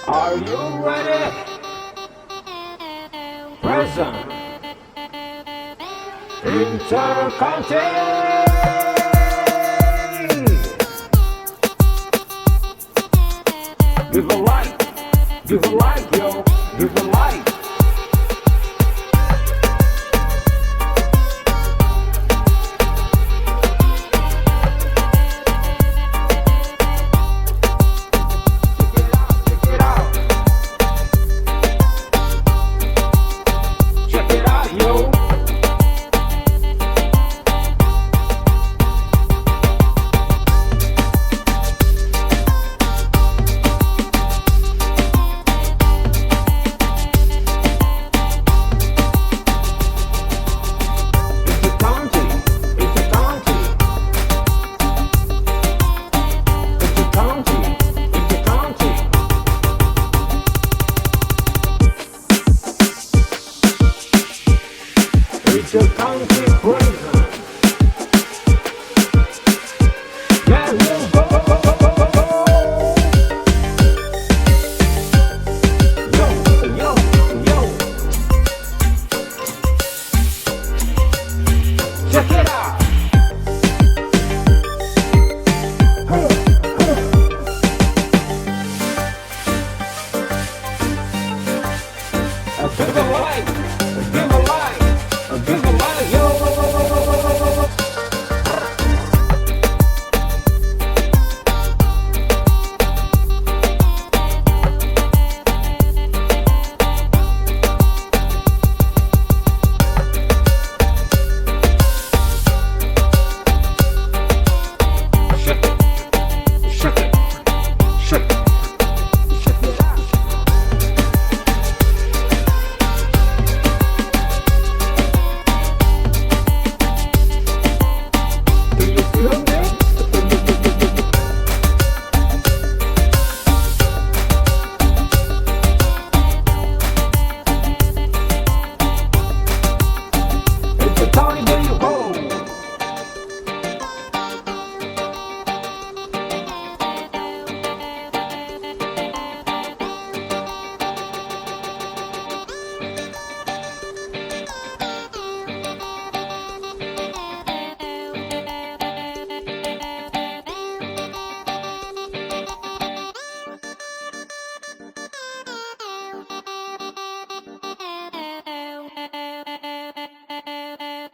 Are you ready? Present. InterCounty. Give a like, yo, give a like. InterCounty Present. Yeah, we'll go. Yo. Check it out. Give a like, give a like. Give a like, yo. Shake it.